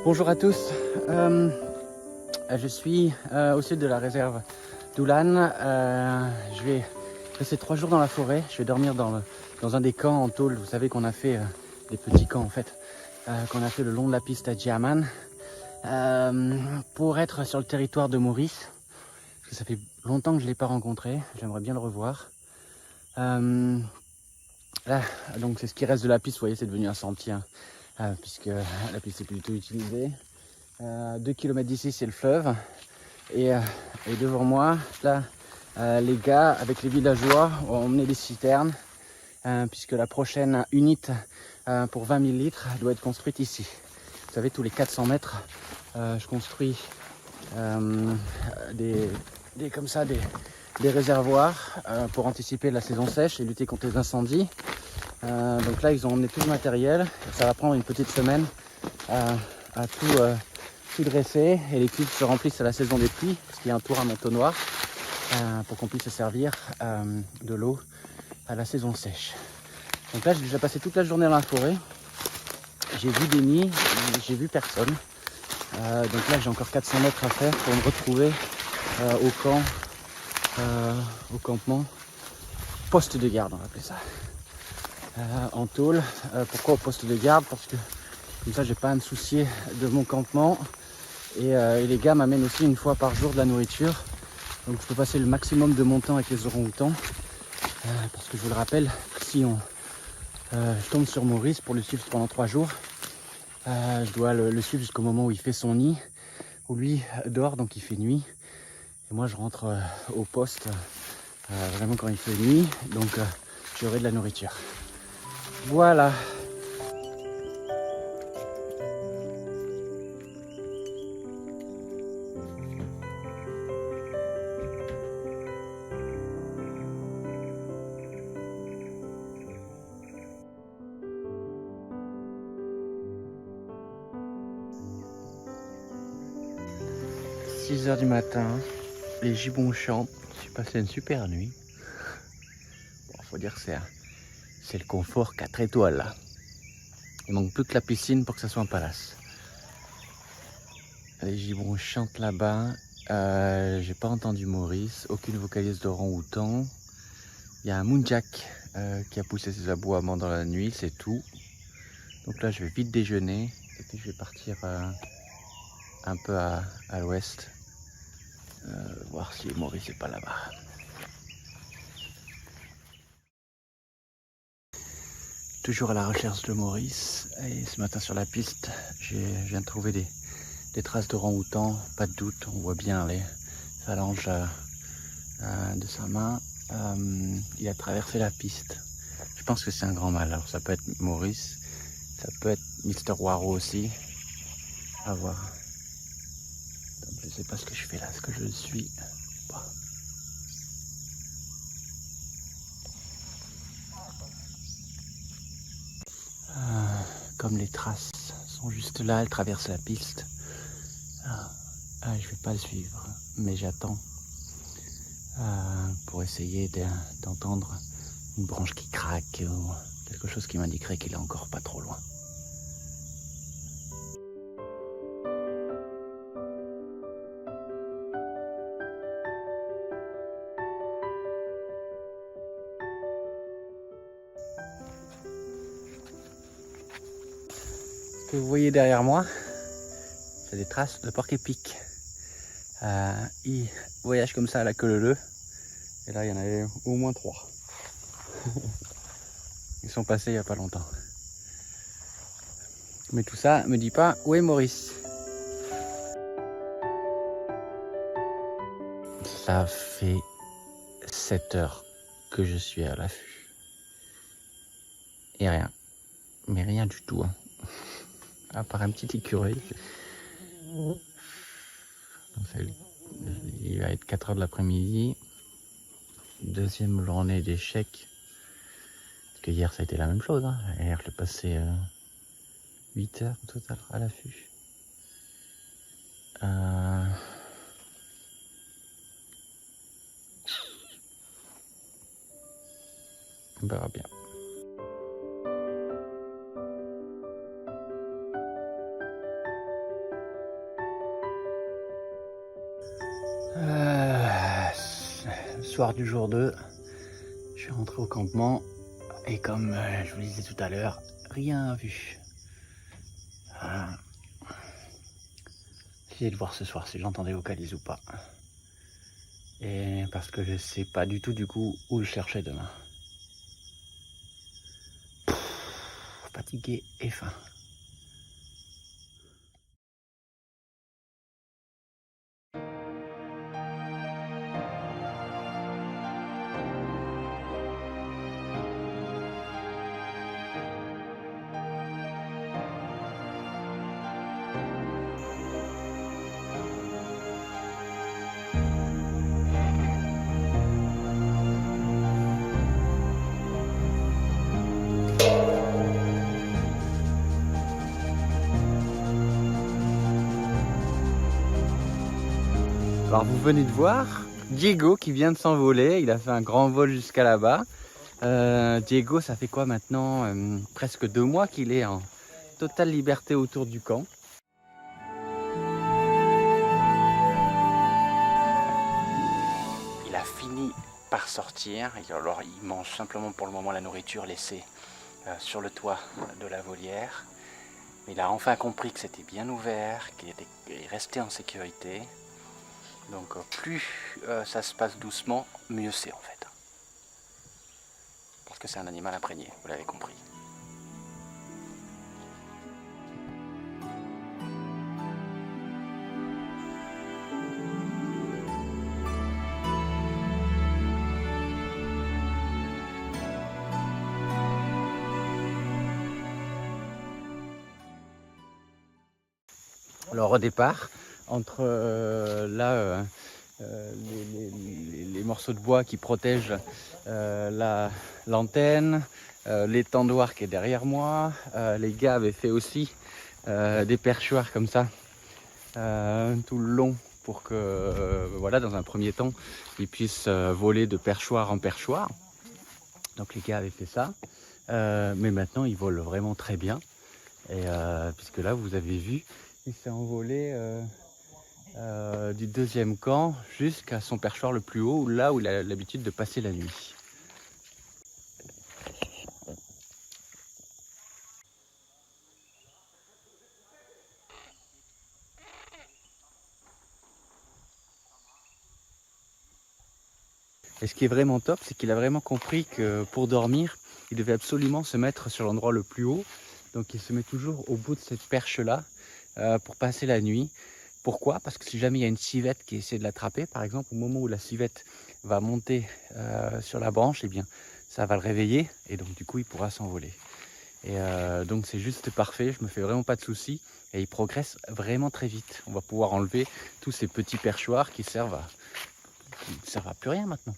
Bonjour à tous, je suis au sud de la réserve d'Ulan. Je vais passer 3 jours dans la forêt. Je vais dormir dans un des camps en tôle. Vous savez qu'on a fait des petits camps en fait, qu'on a fait le long de la piste à Djaman, pour être sur le territoire de Maurice. Parce que ça fait longtemps que je ne l'ai pas rencontré, j'aimerais bien le revoir. Là, donc c'est ce qui reste de la piste, vous voyez, c'est devenu un sentier, puisque la piste est plutôt utilisée. 2 km d'ici, c'est le fleuve. Et devant moi, là, les gars, avec les villageois, ont emmené des citernes, puisque la prochaine unité pour 20 000 litres doit être construite ici. Vous savez, tous les 400 mètres, je construis comme ça, des réservoirs pour anticiper la saison sèche et lutter contre les incendies. Donc là, ils ont emmené tout le matériel. Ça va prendre une petite semaine à tout dresser, et les cuves se remplissent à la saison des pluies, parce qu'il y a un tour à entonnoir pour qu'on puisse se servir de l'eau à la saison sèche. Donc là, j'ai déjà passé toute la journée dans la forêt. J'ai vu des nids, j'ai vu personne. Donc là, j'ai encore 400 mètres à faire pour me retrouver au campement, poste de garde, on va appeler ça, en tôle. Pourquoi au poste de garde? Parce que comme ça, j'ai pas à me soucier de mon campement. Et les gars m'amènent aussi une fois par jour de la nourriture. Donc je peux passer le maximum de mon temps avec les orang-outans. Parce que je vous le rappelle, si je tombe sur Maurice pour le suivre pendant 3 jours, je dois le suivre jusqu'au moment où il fait son nid, où lui dort, donc il fait nuit. Et moi je rentre au poste vraiment quand il fait nuit, donc j'aurai de la nourriture. Voilà. 6 h du matin, les gibbons chantent. J'ai passé une super nuit. Bon, faut dire que c'est le confort 4 étoiles là. Il manque plus que la piscine pour que ça soit un palace. Les gibbons chantent là-bas. J'ai pas entendu Maurice, aucune vocalise d'orang-outan. Il y a un mounjak qui a poussé ses aboiements dans la nuit, c'est tout. Donc là, je vais vite déjeuner et puis je vais partir un peu à l'ouest, voir si Maurice n'est pas là-bas. Toujours à la recherche de Maurice, et ce matin sur la piste, je viens de trouver des traces d'orang-outan, pas de doute, on voit bien les phalanges de sa main. Il a traversé la piste. Je pense que c'est un grand mâle, alors ça peut être Maurice, ça peut être Mr. Waro aussi, à voir. Donc, je sais pas ce que je fais là, est-ce que je le suis? Bon. Comme les traces sont juste là, elles traversent la piste. Je vais pas le suivre, mais j'attends pour essayer d'entendre une branche qui craque ou quelque chose qui m'indiquerait qu'il est encore pas trop loin. Ce que vous voyez derrière moi, c'est des traces de porc-épic. Ils voyagent comme ça à la queue leu. Et là, il y en avait au moins 3. Ils sont passés il n'y a pas longtemps. Mais tout ça me dit pas où est Maurice. Ça fait 7 heures que je suis à l'affût. Et rien. Mais rien du tout. Hein. À part un petit écureuil. Il va être 4 heures de l'après-midi. Deuxième journée d'échec. Parce que hier ça a été la même chose. Hein. Hier je l'ai passé 8 heures au total à l'affût. On verra bien. Soir du jour 2, je suis rentré au campement et comme je vous le disais tout à l'heure, rien vu. Voilà. Essayez de voir ce soir si j'entends des vocalises ou pas. Et parce que je sais pas du tout du coup où le chercher demain. Fatigué et faim. Alors vous venez de voir Diego qui vient de s'envoler, il a fait un grand vol jusqu'à là-bas. Diego, ça fait quoi maintenant presque 2 mois qu'il est en totale liberté autour du camp. Il a fini par sortir, et alors il mange simplement pour le moment la nourriture laissée sur le toit de la volière. Mais il a enfin compris que c'était bien ouvert, qu'il restait en sécurité. Donc plus ça se passe doucement, mieux c'est en fait. Parce que c'est un animal imprégné, vous l'avez compris. Alors au départ, entre les morceaux de bois qui protègent l'antenne, l'étendoir qui est derrière moi, les gars avaient fait aussi des perchoirs comme ça tout le long pour que voilà, dans un premier temps ils puissent voler de perchoir en perchoir. Donc les gars avaient fait ça, mais maintenant ils volent vraiment très bien. Et puisque là vous avez vu, il s'est envolé du deuxième camp jusqu'à son perchoir le plus haut, là où il a l'habitude de passer la nuit. Et ce qui est vraiment top, c'est qu'il a vraiment compris que pour dormir, il devait absolument se mettre sur l'endroit le plus haut. Donc il se met toujours au bout de cette perche-là pour passer la nuit. Pourquoi? Parce que si jamais il y a une civette qui essaie de l'attraper, par exemple, au moment où la civette va monter sur la branche, eh bien, ça va le réveiller et donc du coup, il pourra s'envoler. Et donc c'est juste parfait, je me fais vraiment pas de soucis et il progresse vraiment très vite. On va pouvoir enlever tous ces petits perchoirs qui ne servent à plus rien maintenant.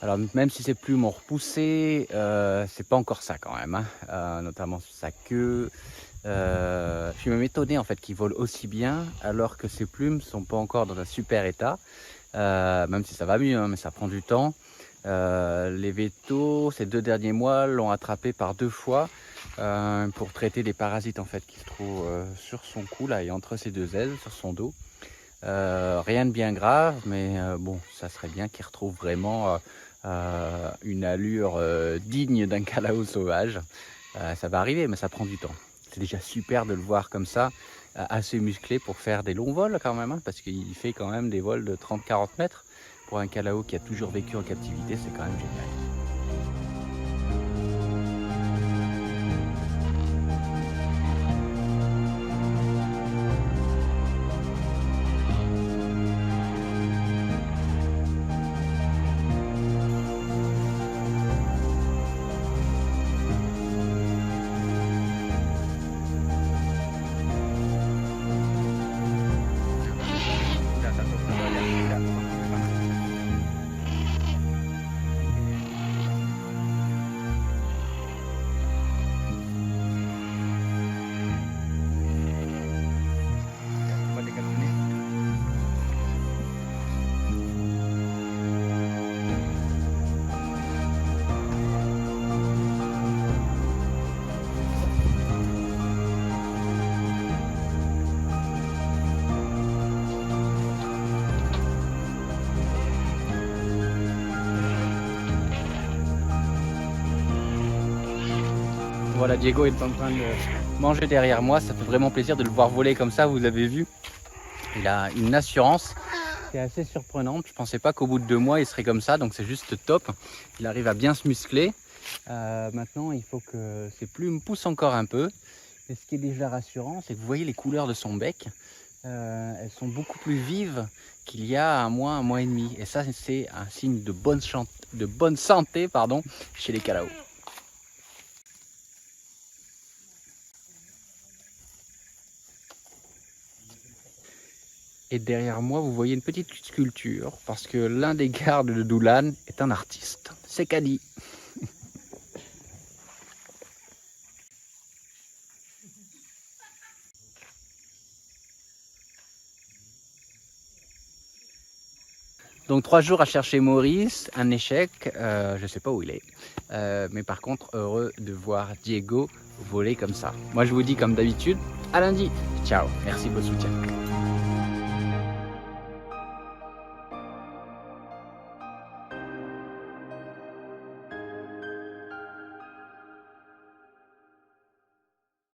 Alors même si ses plumes ont repoussé, c'est pas encore ça quand même, hein. Notamment sur sa queue. Je suis même étonné en fait qu'il vole aussi bien alors que ses plumes sont pas encore dans un super état. Même si ça va mieux, hein, mais ça prend du temps. Les vétos, ces 2 derniers mois, l'ont attrapé par 2 fois pour traiter des parasites en fait qui se trouvent sur son cou là et entre ses 2 ailes, sur son dos. Rien de bien grave, mais bon, ça serait bien qu'il retrouve vraiment une allure digne d'un calao sauvage. Ça va arriver, mais ça prend du temps. C'est déjà super de le voir comme ça, assez musclé pour faire des longs vols quand même, hein, parce qu'il fait quand même des vols de 30-40 mètres. Pour un calao qui a toujours vécu en captivité, c'est quand même génial. voilà, Diego est en train de manger derrière moi. Ça fait vraiment plaisir de le voir voler comme ça, vous avez vu. Il a une assurance qui est assez surprenante. Je ne pensais pas qu'au bout de 2 mois, il serait comme ça. Donc c'est juste top. Il arrive à bien se muscler. Maintenant, il faut que ses plumes poussent encore un peu. Et ce qui est déjà rassurant, c'est que vous voyez les couleurs de son bec. Elles sont beaucoup plus vives qu'il y a un mois et demi. Et ça, c'est un signe de bonne santé chez les calaos. Et derrière moi, vous voyez une petite sculpture, parce que l'un des gardes de Doulan est un artiste. C'est Kadi. Donc 3 jours à chercher Maurice, un échec, je ne sais pas où il est. Mais par contre, heureux de voir Diego voler comme ça. Moi je vous dis comme d'habitude, à lundi. Ciao, merci pour le soutien.